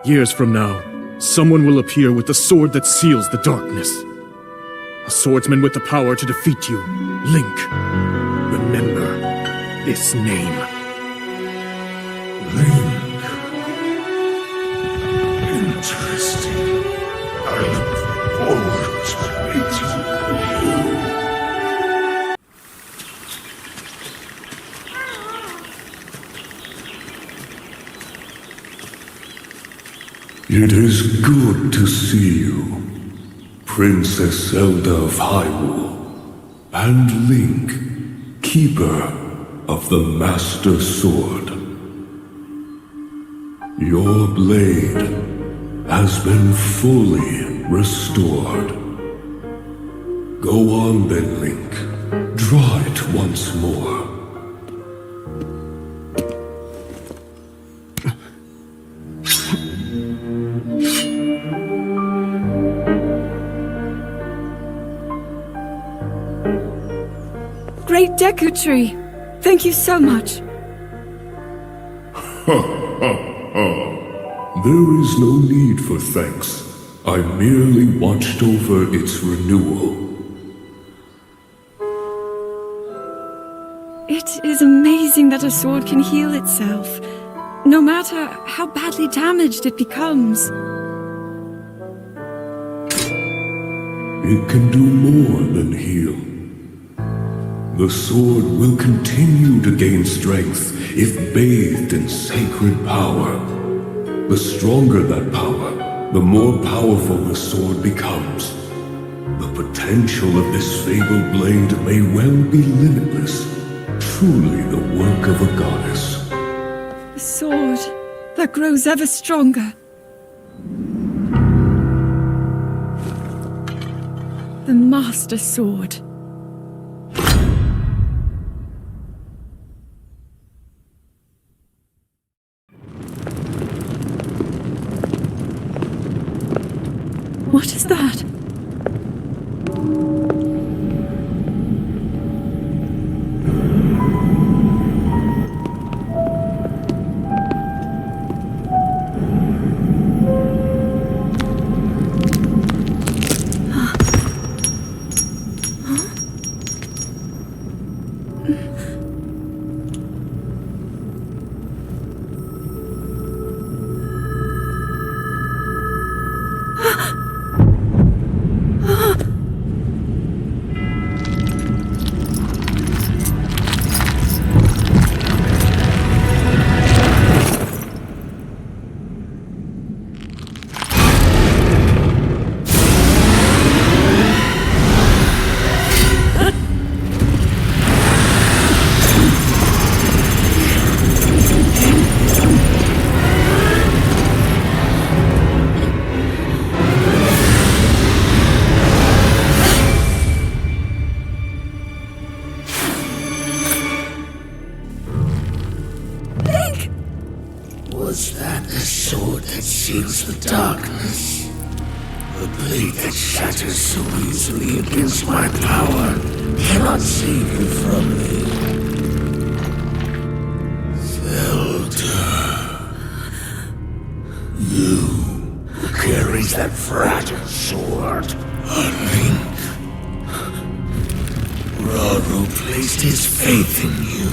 Years from now, someone will appear with the sword that seals the darkness. A swordsman with the power to defeat you. Link, remember this name. Link. Interesting. I look forward to meeting you. It is good to see you, Princess Zelda of Hyrule, and Link, Keeper of the Master Sword. Your blade has been fully restored. Go on then, Link. Draw it once more. Great Deku Tree! Thank you so much. There is no need for thanks. I merely watched over its renewal. It is amazing that a sword can heal itself, no matter how badly damaged it becomes. It can do more than heal. The sword will continue to gain strength if bathed in sacred power. The stronger that power, the more powerful the sword becomes. The potential of this fabled blade may well be limitless. Truly the work of a goddess. A sword that grows ever stronger. The Master Sword. What is that? Was that the sword that seals the darkness? The blade that shatters so easily against my power cannot save you from me. Zelda. You who carries that fragile sword. A Link. Rauru placed his faith in you.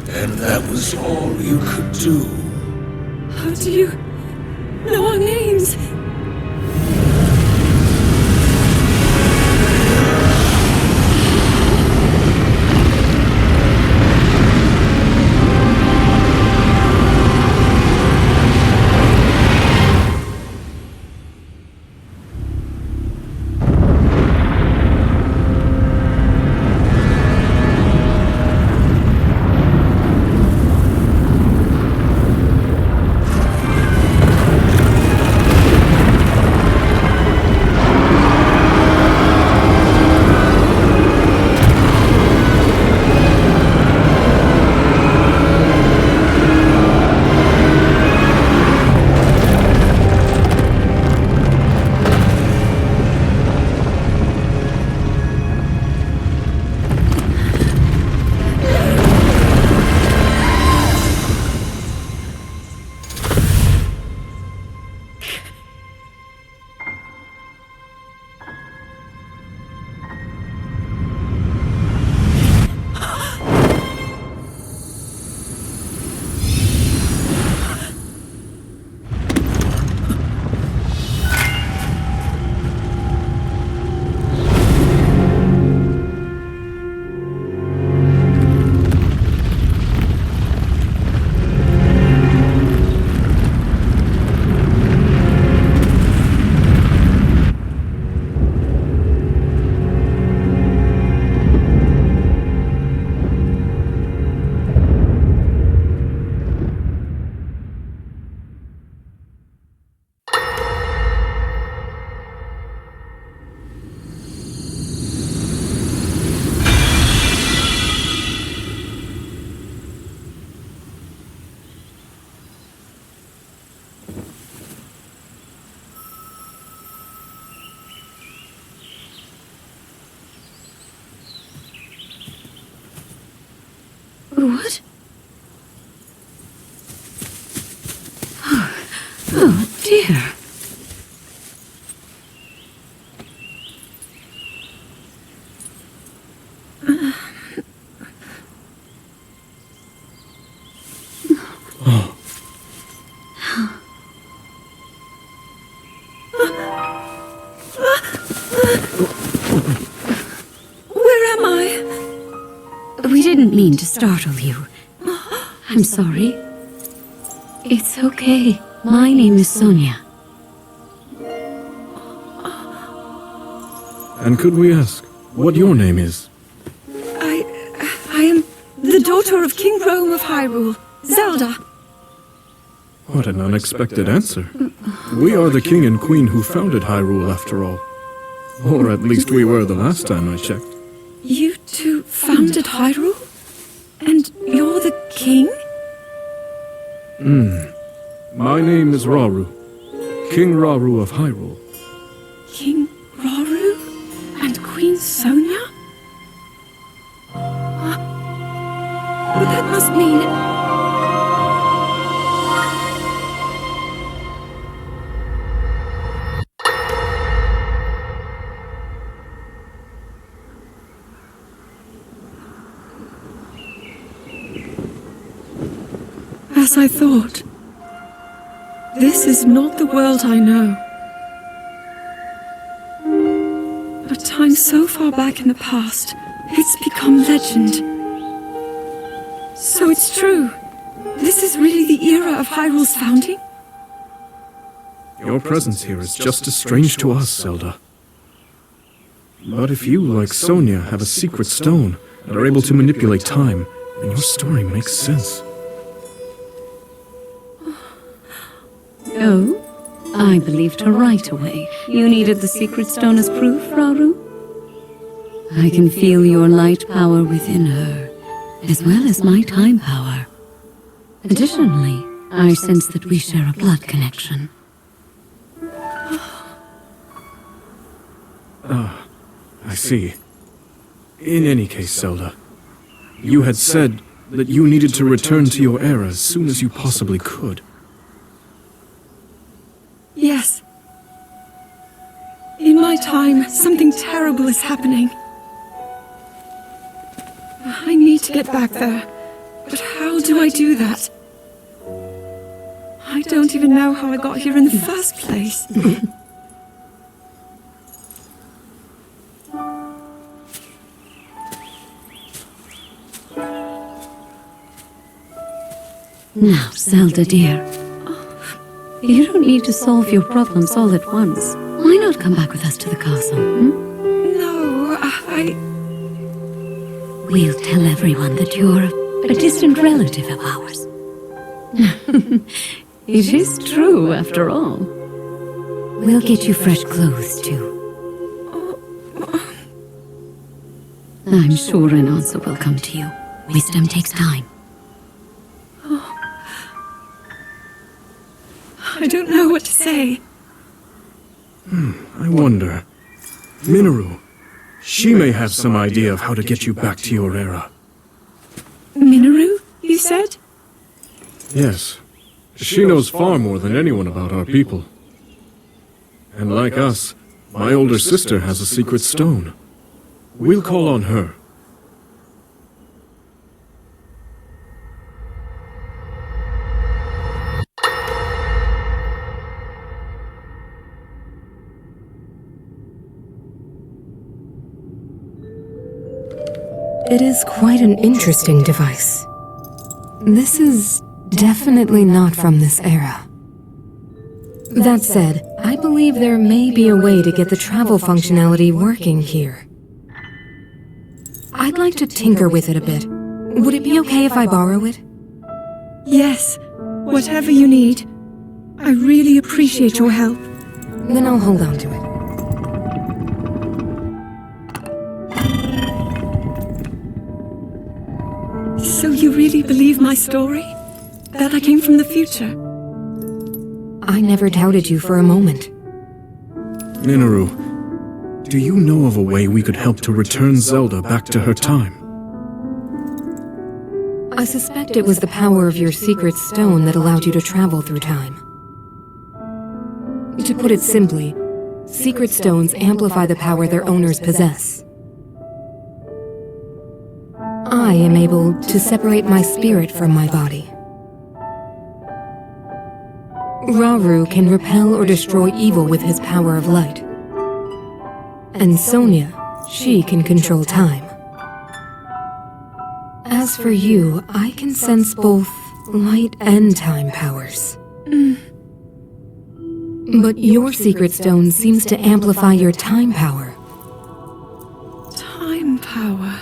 And that was all you could do. How do you know our names? What? Oh dear. Where am I? We didn't mean to startle you. I'm sorry. It's okay. My name is Sonia. And could we ask what your name is? I am the daughter of King Rome of Hyrule, Zelda. What an unexpected answer. We are the king and queen who founded Hyrule, after all. Or at least we were the last time I checked. You two founded Hyrule? And you're the king? My name is Rauru, King Rauru of Hyrule. King Rauru? And Queen Sonia? But that must mean... As I thought. This is not the world I know. A time so far back in the past, it's become legend. So it's true. This is really the era of Hyrule's founding? Your presence here is just as strange to us, Zelda. But if you, like Sonia, have a secret stone and are able to manipulate time, then your story makes sense. Oh? I believed her right away. You needed the secret stone as proof, Rauru? I can feel your light power within her, as well as my time power. Additionally, I sense that we share a blood connection. I see. In any case, Zelda, you had said that you needed to return to your era as soon as you possibly could. Yes. In my time, something terrible is happening. I need to get back there. But how do I do that? I don't even know how I got here in the first place. Now, Zelda dear, you don't need to solve your problems all at once. Why not come back with us to the castle, No, We'll tell everyone that you're a distant relative of ours. It is true, after all. We'll get you fresh clothes, too. I'm sure an answer will come to you. Wisdom takes time. I don't know what to say. I wonder. Minoru, she may have some idea of how to get you back to your era. Minoru, you said? Yes. She knows far more than anyone about our people. And like us, my older sister has a secret stone. We'll call on her. It is quite an interesting device. This is definitely not from this era. That said, I believe there may be a way to get the travel functionality working here. I'd like to tinker with it a bit. Would it be okay if I borrow it? Yes, whatever you need. I really appreciate your help. Then I'll hold on to it. So you really believe my story? That I came from the future? I never doubted you for a moment. Minoru, do you know of a way we could help to return Zelda back to her time? I suspect it was the power of your secret stone that allowed you to travel through time. To put it simply, secret stones amplify the power their owners possess. I am able to separate my spirit from my body. Rauru can repel or destroy evil with his power of light. And Sonia, she can control time. As for you, I can sense both light and time powers. But your secret stone seems to amplify your time power. Time power.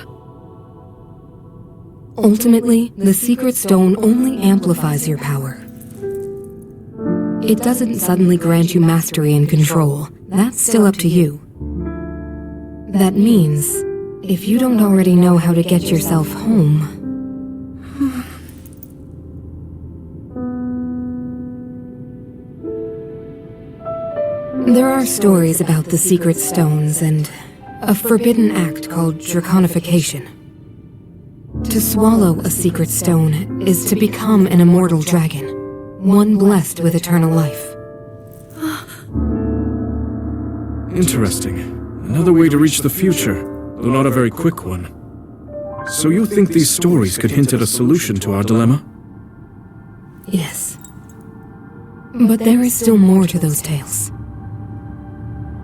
Ultimately, the secret stone only amplifies your power. It doesn't suddenly grant you mastery and control. That's still up to you. That means, if you don't already know how to get yourself home... There are stories about the secret stones and a forbidden act called draconification. To swallow a secret stone is to become an immortal dragon, one blessed with eternal life. Interesting. Another way to reach the future, though not a very quick one. So you think these stories could hint at a solution to our dilemma? Yes. But there is still more to those tales.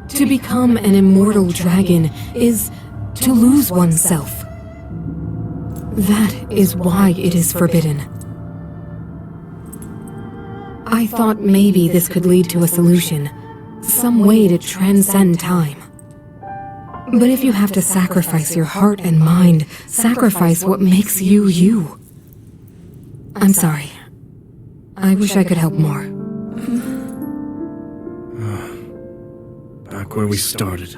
To become an immortal dragon is to lose oneself. That is why it is forbidden. I thought maybe this could lead to a solution, some way to transcend time. But if you have to sacrifice your heart and mind, sacrifice what makes you you. I'm sorry. I wish I could help more. Back where we started.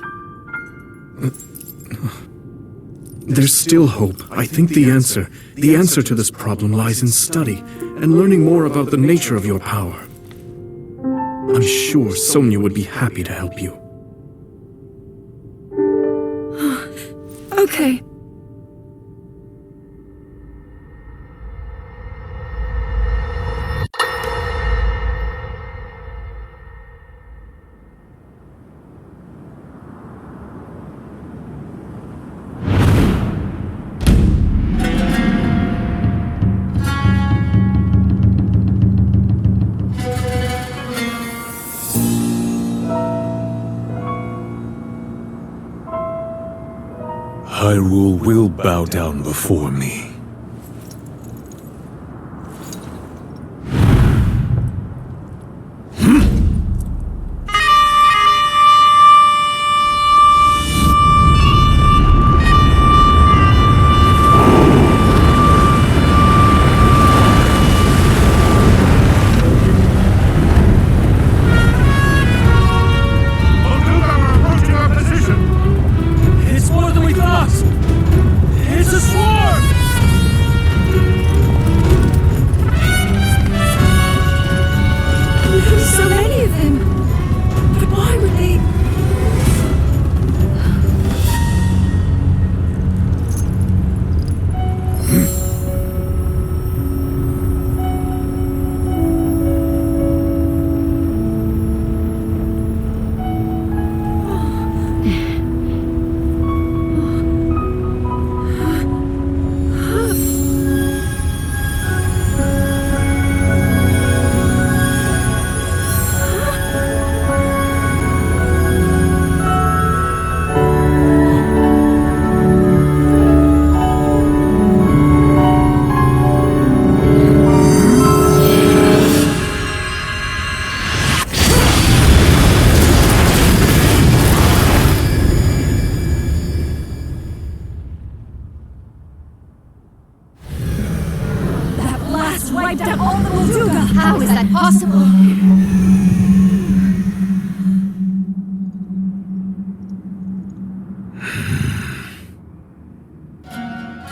There's still hope. I think the answer to this problem lies in study and learning more about the nature of your power. I'm sure Sonia would be happy to help you. Okay. Hyrule will bow down before me. So many of them! But why would they... Wiped out all the Molduga! How is that possible?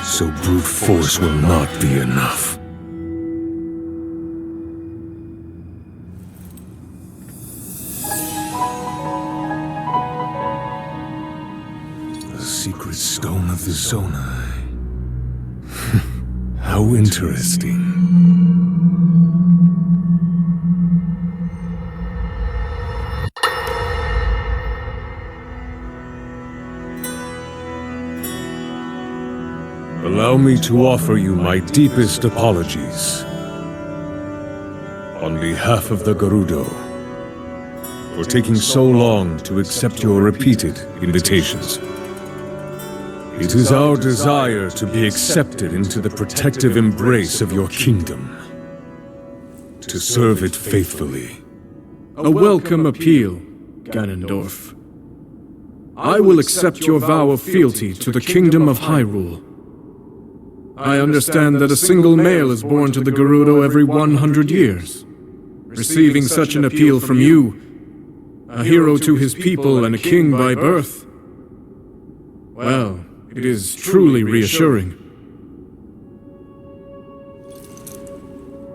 So brute force will not be enough. The secret stone of the Zonai. How interesting. Allow me to offer you my deepest apologies. On behalf of the Gerudo, for taking so long to accept your repeated invitations. It is our desire to be accepted into the protective embrace of your kingdom, to serve it faithfully. A welcome appeal, Ganondorf. I will accept your vow of fealty to the kingdom of Hyrule. I understand that a single male is born to the Gerudo every 100 years. Receiving such an appeal from you, a hero to his people and a king by birth, well, it is truly reassuring.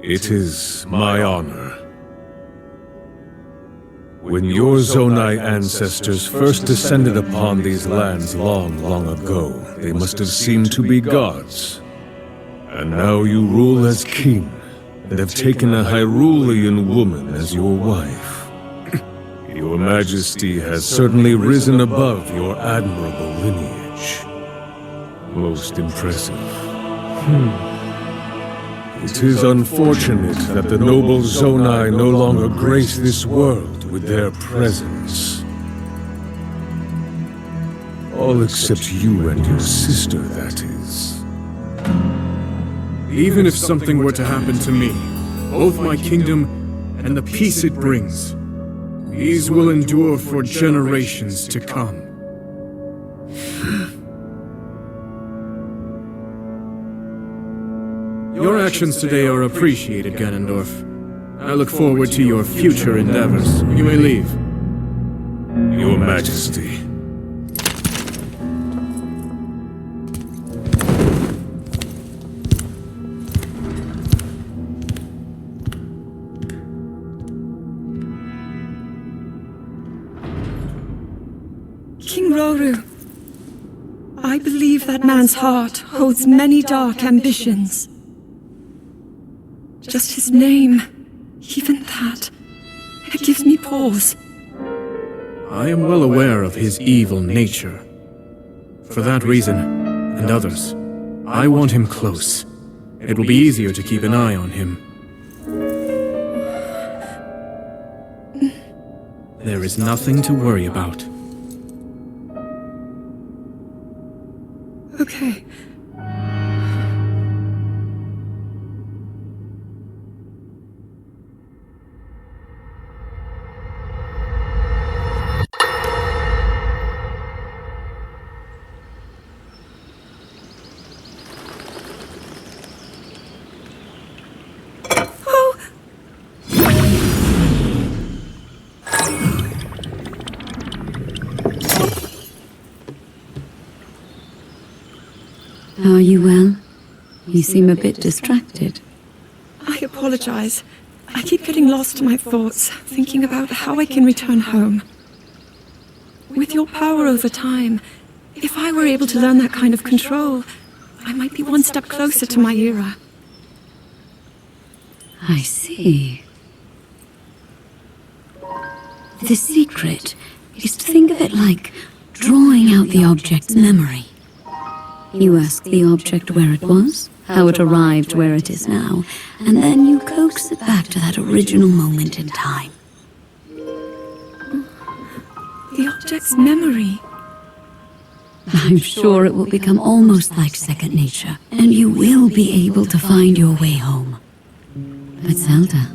It is my honor. When your Zonai ancestors first descended upon these lands long, long ago, they must have seemed to be gods. And now you rule as king, and have taken a Hyrulean woman as your wife. Your Majesty has certainly risen above your admirable lineage. Most impressive. It is unfortunate that the noble Zonai no longer grace this world with their presence. All except you and your sister, that is. Even if something were to happen to me, both my kingdom and the peace it brings, these will endure for generations to come. Your actions today are appreciated, Ganondorf. I look forward to your future endeavors. You may leave. Your Majesty. King Roru, I believe that man's heart holds many dark ambitions. Just his name, even that, it gives me pause. I am well aware of his evil nature. For that reason, and others, I want him close. It will be easier to keep an eye on him. There is nothing to worry about. Okay. Are you well? You seem a bit distracted. I apologize. I keep getting lost in my thoughts, thinking about how I can return home. With your power over time, if I were able to learn that kind of control, I might be one step closer to my era. I see. The secret is to think of it like drawing out the object's memory. You ask the object where it was, how it arrived where it is now, and then you coax it back to that original moment in time. The object's memory. I'm sure it will become almost like second nature, and you will be able to find your way home. But Zelda,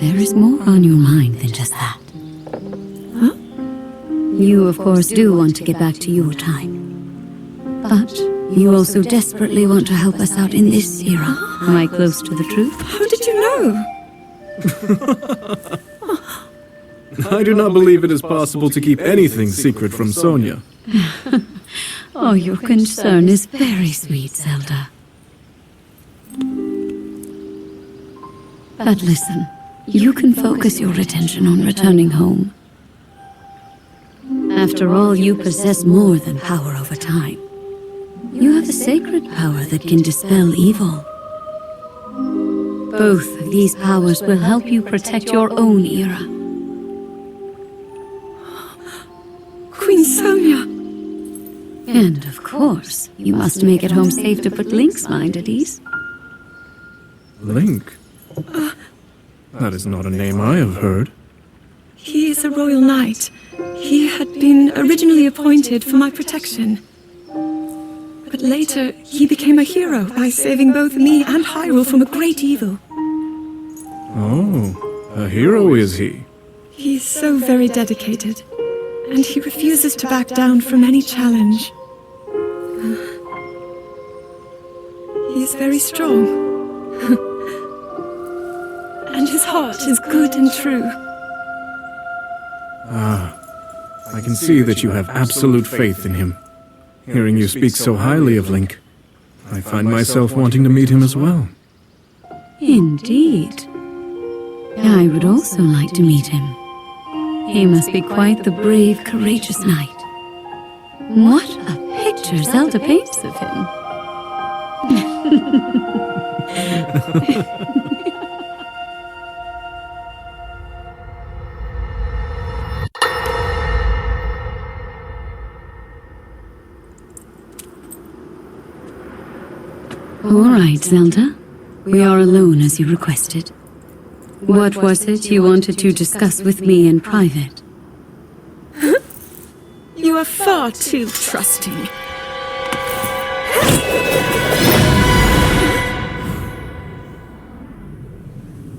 there is more on your mind than just that. Huh? You, of course, do want to get back to your time. But you also desperately want to help us out in this era. Am I close to the truth? How did you know? I do not believe it is possible to keep anything secret from Sonia. Oh, your concern is very sweet, Zelda. But listen, you can focus your attention on returning home. After all, you possess more than power over time. You have a sacred power that can dispel evil, Both of these powers will help you protect your own era. Queen Sonia! And of course, you must make it home safe to put Link's mind at ease. Link? That is not a name I have heard. He is a royal knight. He had been originally appointed for my protection. But later, he became a hero by saving both me and Hyrule from a great evil. Oh, a hero is he? He is so very dedicated, and he refuses to back down from any challenge. He is very strong. And his heart is good and true. I can see that you have absolute faith in him. Hearing you speak so highly of Link, I find myself wanting to meet him as well. Indeed. I would also like to meet him. He must be quite the brave, courageous knight. What a picture Zelda paints of him. All right, Zelda. We are alone as you requested. What was it you wanted to discuss with me in private? You are far too trusting.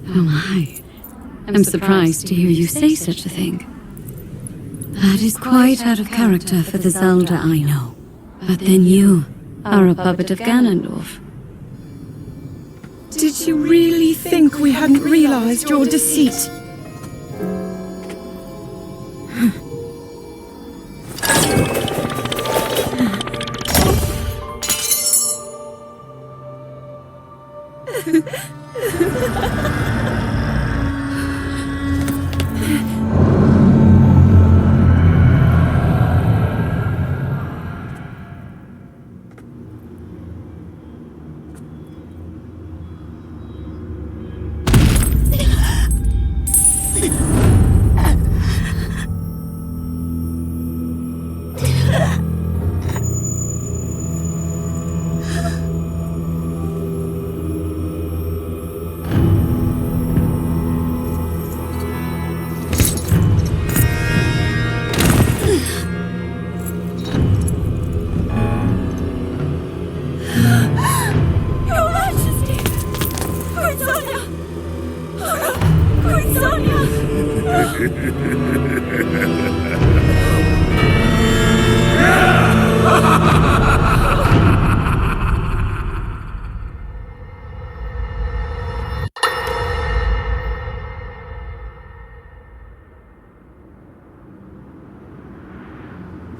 Oh my. I'm surprised to hear you say such a thing. That is quite out of character for the Zelda I know. But then you are a puppet of Ganondorf. Did you really think we hadn't realized your deceit?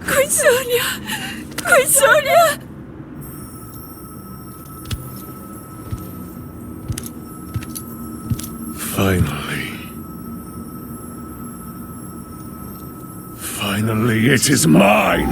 Queen Sonia! Queen Sonia! Finally, it is mine!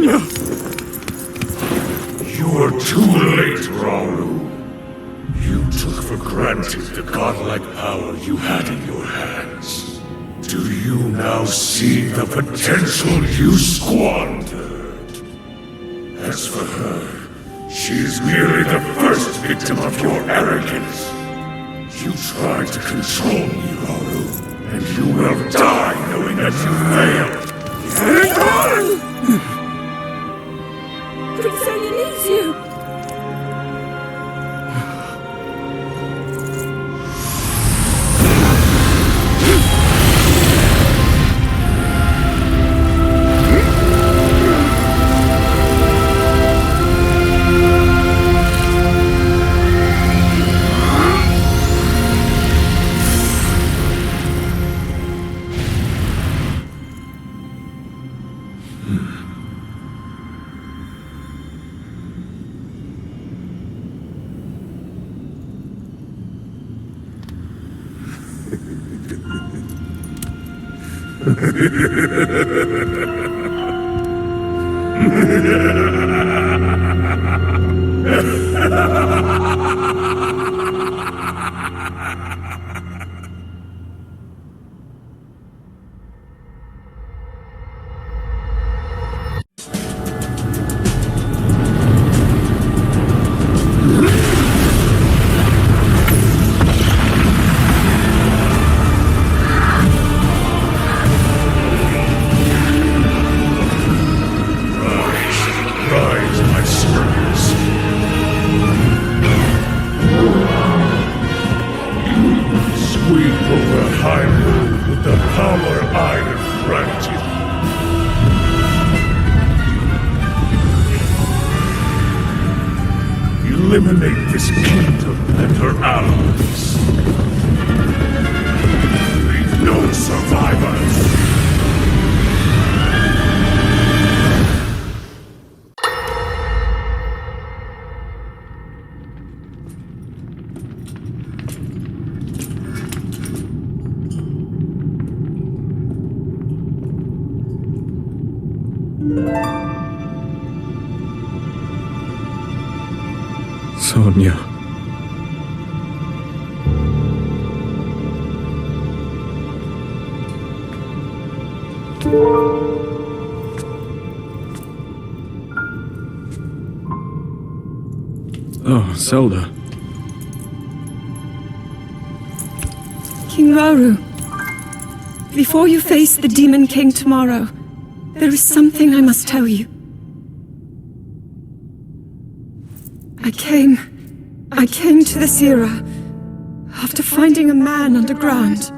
Sonia! You're too late, Rauru. You took for granted the godlike power you had in your hands. Do you now see the potential you squandered? As for her, she is merely the first victim of your arrogance. You tried to control me, Rauru, and you will die knowing that you failed. Prince Sonia needs you! Eliminate this kingdom and her allies. Leave no survivors. Sonia. Oh, Zelda. King Rauru, before you face the Demon King tomorrow, there is something I must tell you. I came to this era after finding a man underground.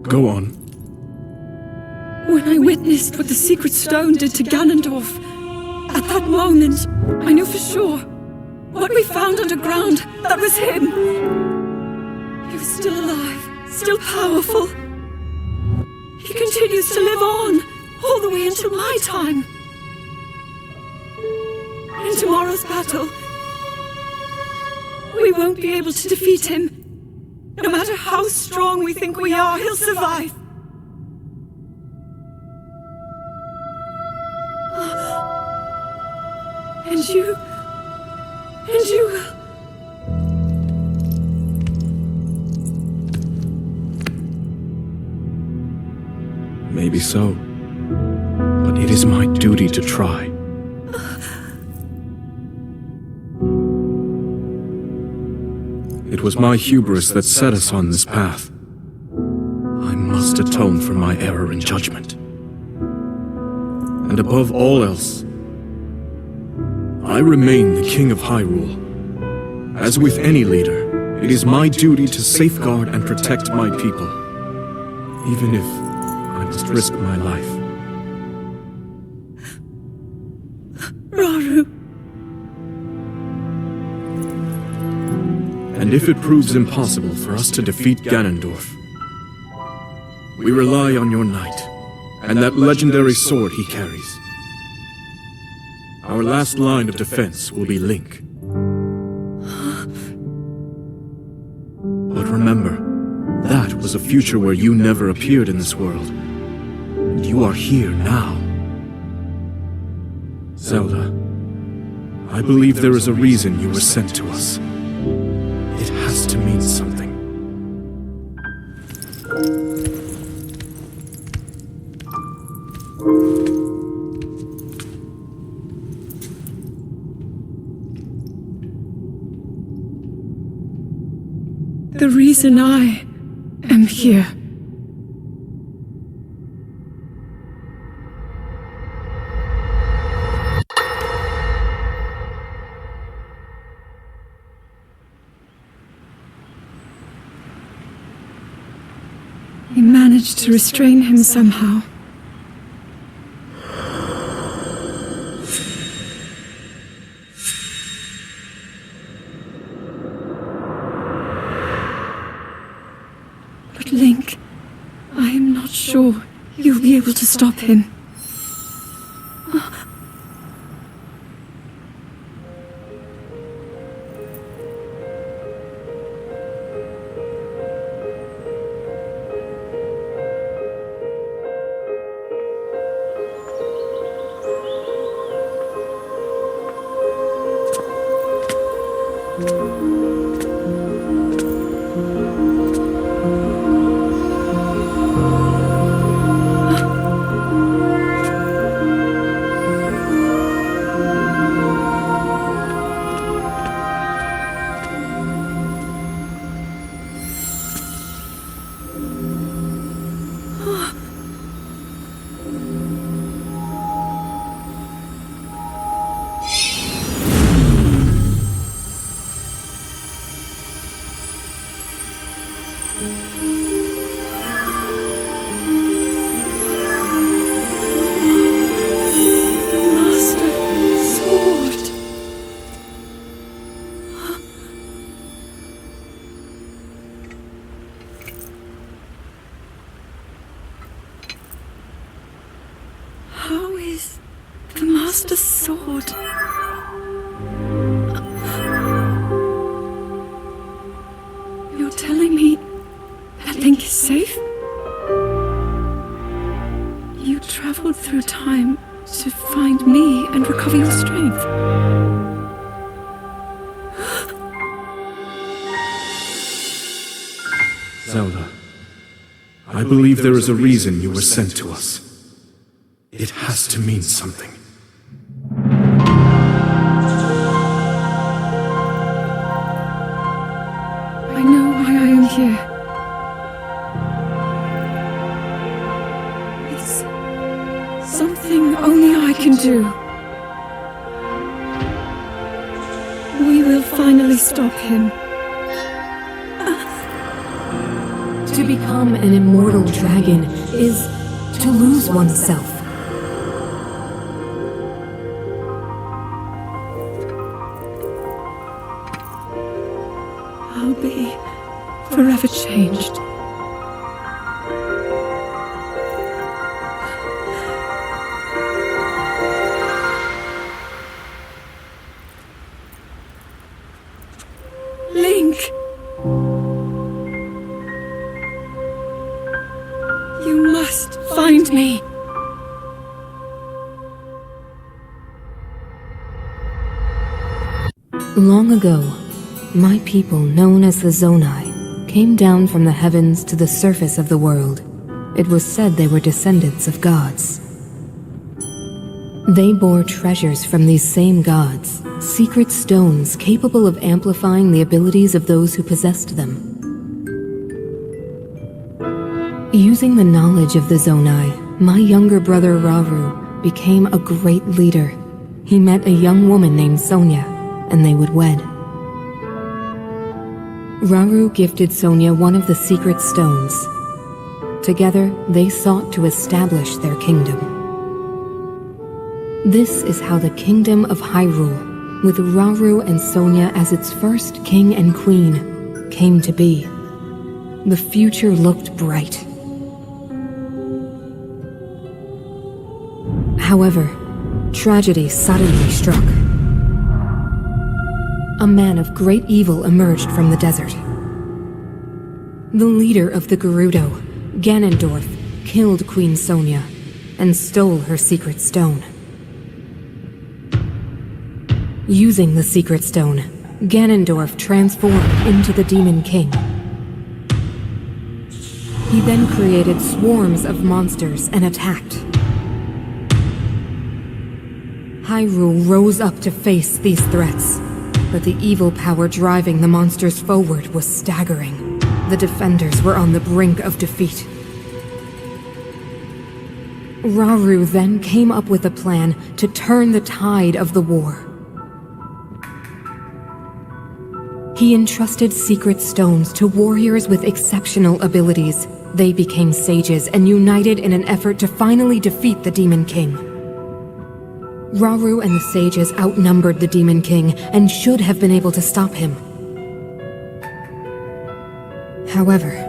Go on. When I witnessed what the Secret Stone did to Ganondorf, at that moment, I knew for sure what we found underground, that was him. He was still alive, still powerful. He continues to live on, all the way until my time. In tomorrow's battle, we won't be able to defeat him. No matter how strong we think we are, he'll survive. And you will. Maybe so. But it is my duty to try. It was my hubris that set us on this path. I must atone for my error in judgment. And above all else, I remain the King of Hyrule. As with any leader, it is my duty to safeguard and protect my people, even if I must risk my life. Rauru. And if it proves impossible for us to defeat Ganondorf, we rely on your knight, and that legendary sword he carries. Our last line of defense will be Link. But remember, that was a future where you never appeared in this world. And you are here now. Zelda, I believe there is a reason you were sent to us. It has to mean something. The reason I am here. He managed to restrain him somehow. But Link, I am not sure you'll be able to stop him. How is the Master Sword? You're telling me that Link is safe? You traveled through time to find me and recover your strength. Zelda, I believe there is a reason you were sent to us. It has to mean something. I know why I am here. It's something only I can do. We will finally stop him. To become an immortal dragon is to lose oneself. I'll be forever changed. Link! You must find me. Long ago, my people, known as the Zonai, came down from the heavens to the surface of the world. It was said they were descendants of gods. They bore treasures from these same gods, secret stones capable of amplifying the abilities of those who possessed them. Using the knowledge of the Zonai, my younger brother Rauru became a great leader. He met a young woman named Sonia, and they would wed. Rauru gifted Sonia one of the secret stones. Together, they sought to establish their kingdom. This is how the Kingdom of Hyrule, with Rauru and Sonia as its first king and queen, came to be. The future looked bright. However, tragedy suddenly struck. A man of great evil emerged from the desert. The leader of the Gerudo, Ganondorf, killed Queen Sonia. and stole her secret stone. Using the secret stone, Ganondorf transformed into the Demon King. He then created swarms of monsters and attacked. Hyrule rose up to face these threats, but the evil power driving the monsters forward was staggering. The defenders were on the brink of defeat. Rauru then came up with a plan to turn the tide of the war. He entrusted secret stones to warriors with exceptional abilities. They became sages and united in an effort to finally defeat the Demon King. Rauru and the sages outnumbered the Demon King and should have been able to stop him. However,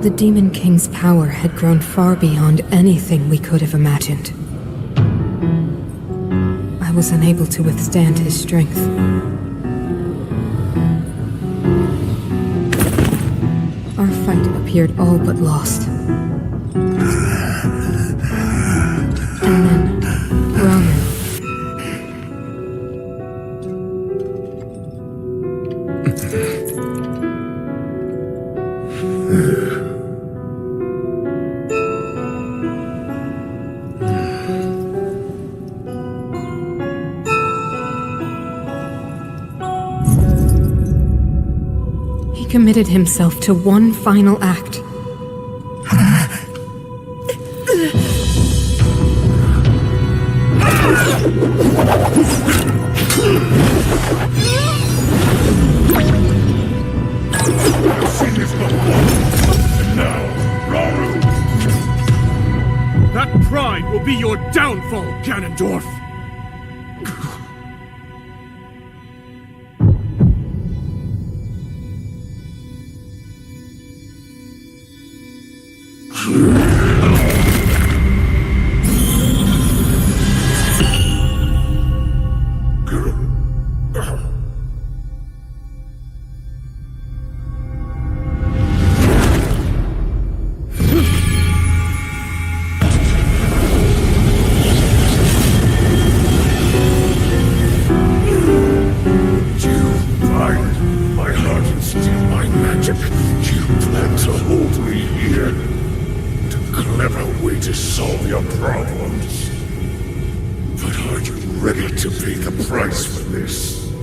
the Demon King's power had grown far beyond anything we could have imagined. I was unable to withstand his strength. Our fight appeared all but lost. And then, Rauru. He committed himself to one final act. That pride will be your downfall, Ganondorf!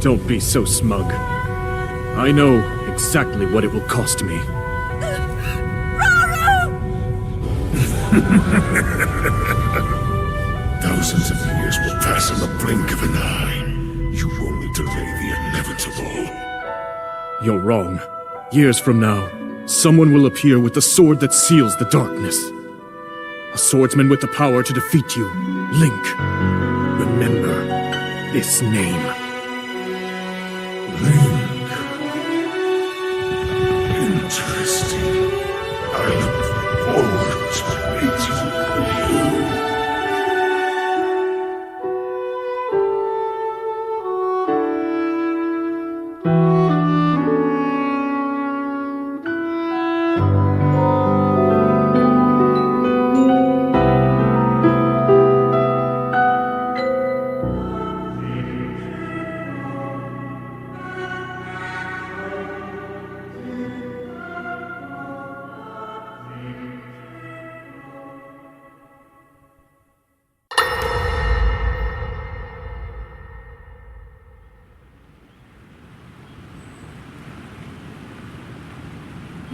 Don't be so smug. I know exactly what it will cost me. Thousands of years will pass in the blink of an eye. You only delay the inevitable. You're wrong. Years from now, someone will appear with the sword that seals the darkness. A swordsman with the power to defeat you. Link. Remember this name. Link. Interesting. I look forward to meeting you.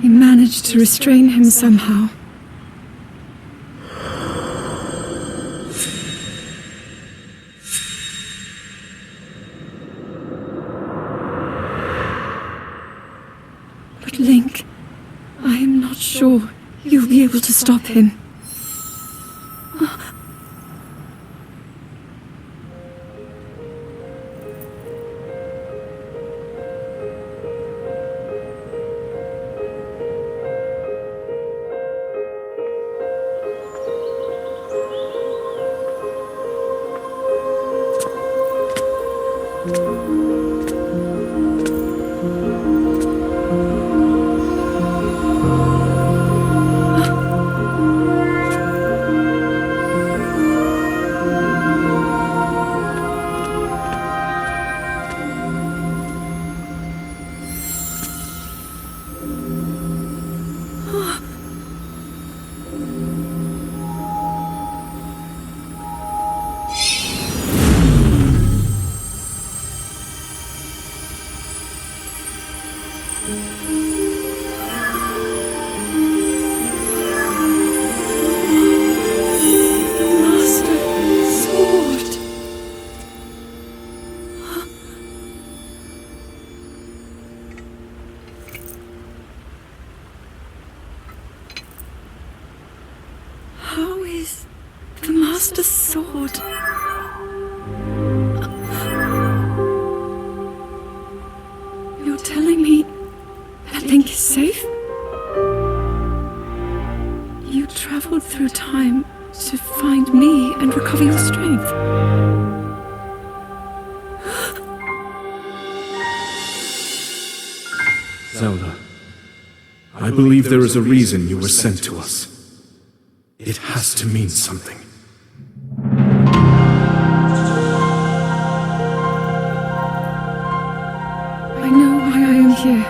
He managed to restrain him somehow. But Link, I am not sure you'll be able to stop him. I believe there is a reason you were sent to us. It has to mean something. I know why I am here.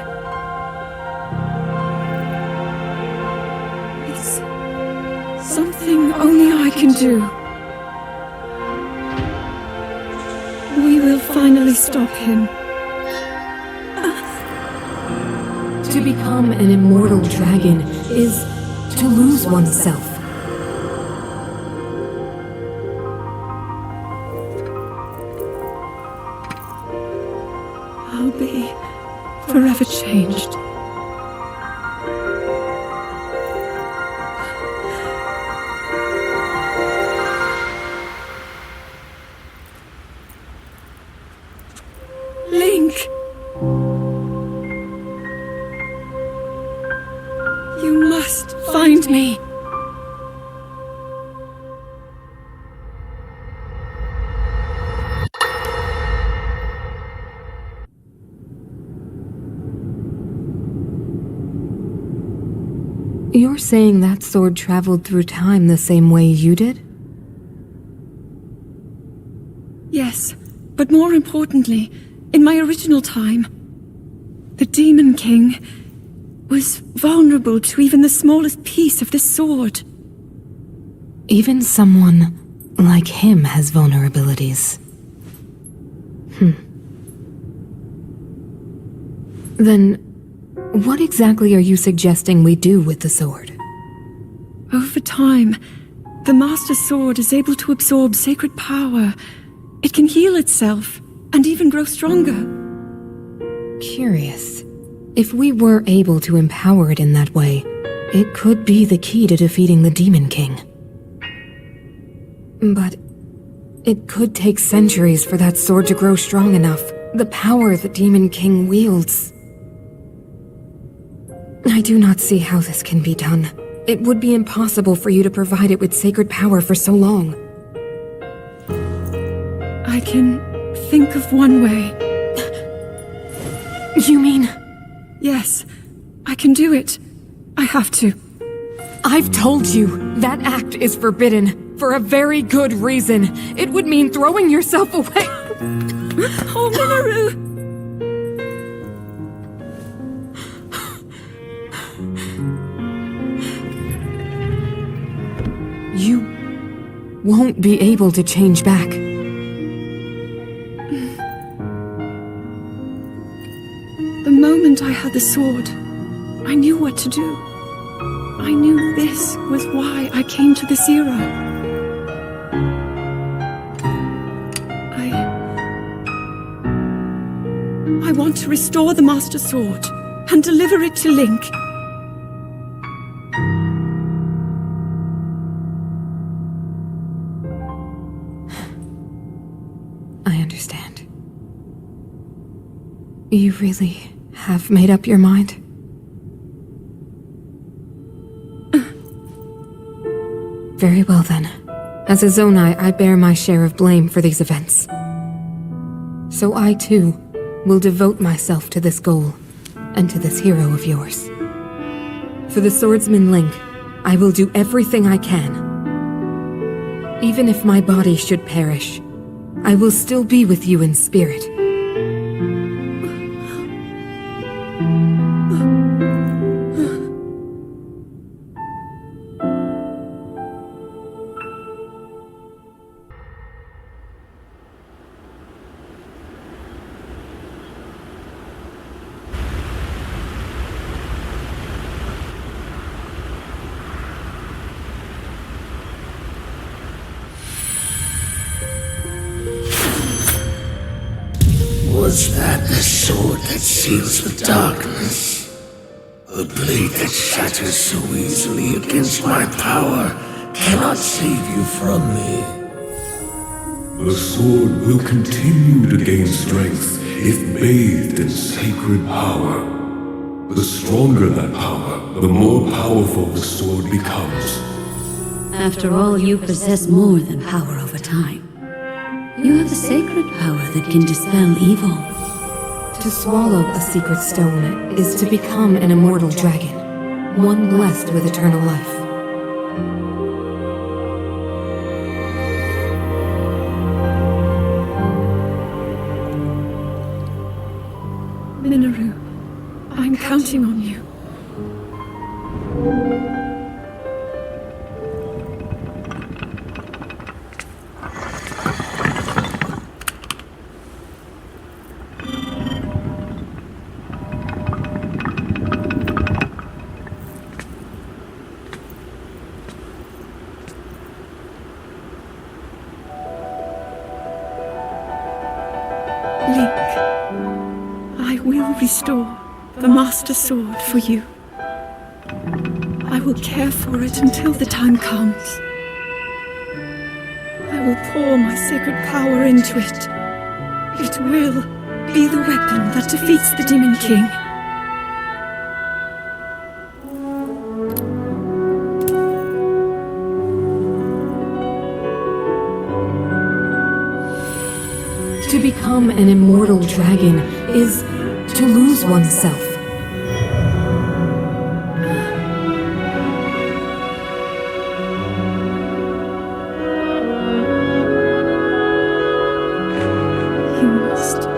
It's something only I can do. We will finally stop him. To become an immortal dragon is to lose oneself. I'll be forever changed. Link! You must find me. You're saying that sword traveled through time the same way you did? Yes, but more importantly, in my original time, the Demon King was vulnerable to even the smallest piece of this sword. Even someone like him has vulnerabilities. Then, what exactly are you suggesting we do with the sword? Over time, the Master Sword is able to absorb sacred power. It can heal itself, and even grow stronger. Curious. If we were able to empower it in that way, it could be the key to defeating the Demon King. But it could take centuries for that sword to grow strong enough. The power the Demon King wields. I do not see how this can be done. It would be impossible for you to provide it with sacred power for so long. I can think of one way. You mean? Yes, I can do it. I have to. I've told you, that act is forbidden, for a very good reason. It would mean throwing yourself away. Oh, Minoru! You won't be able to change back. The moment I had the sword, I knew what to do. I knew this was why I came to this era. I want to restore the Master Sword and deliver it to Link. I understand. You really have made up your mind? Very well then. As a Zonai, I bear my share of blame for these events. So I too will devote myself to this goal, and to this hero of yours. For the swordsman Link, I will do everything I can. Even if my body should perish, I will still be with you in spirit. Was that the sword that seals the darkness? The blade that shatters so easily against my power cannot save you from me. The sword will continue to gain strength if bathed in sacred power. The stronger that power, the more powerful the sword becomes. After all, you possess more than power over time. You have a sacred power that can dispel evil. To swallow a secret stone is to become an immortal dragon. one blessed with eternal life. Minoru, I'm counting on you. Link, I will restore the Master Sword for you. I will care for it until the time comes. I will pour my sacred power into it. It will be the weapon that defeats the Demon King. To become an immortal dragon is to lose oneself. You must.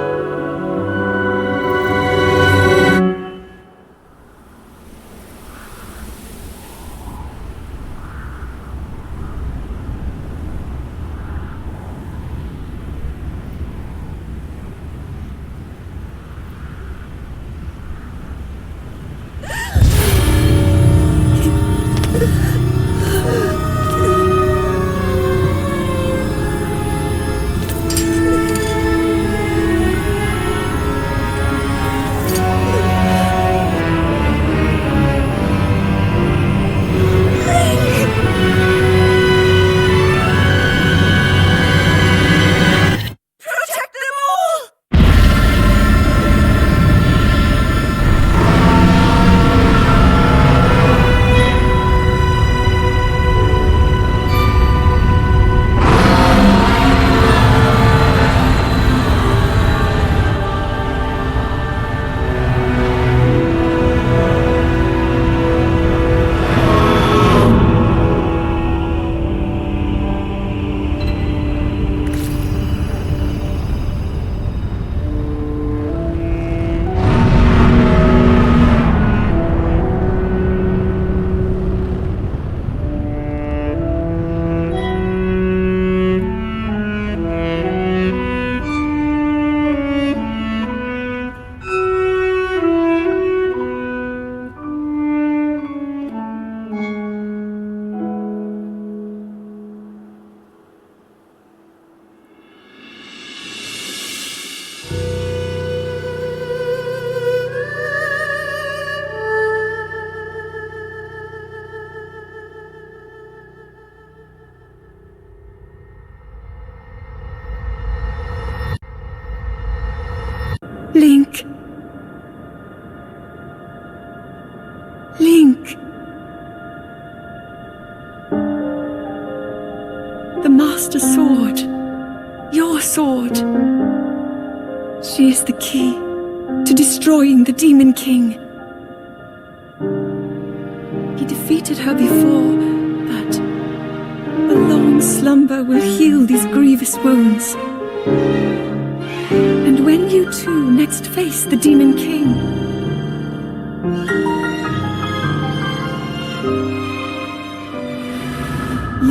Link. Link. The Master Sword. Your sword. She is the key to destroying the Demon King. He defeated her before, but a long slumber will heal these grievous wounds. And when you two next face the Demon King,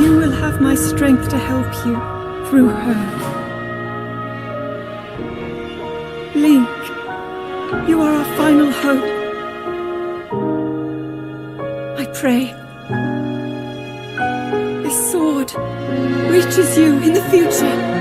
you will have my strength to help you through her. Link, you are our final hope. I pray this sword reaches you in the future.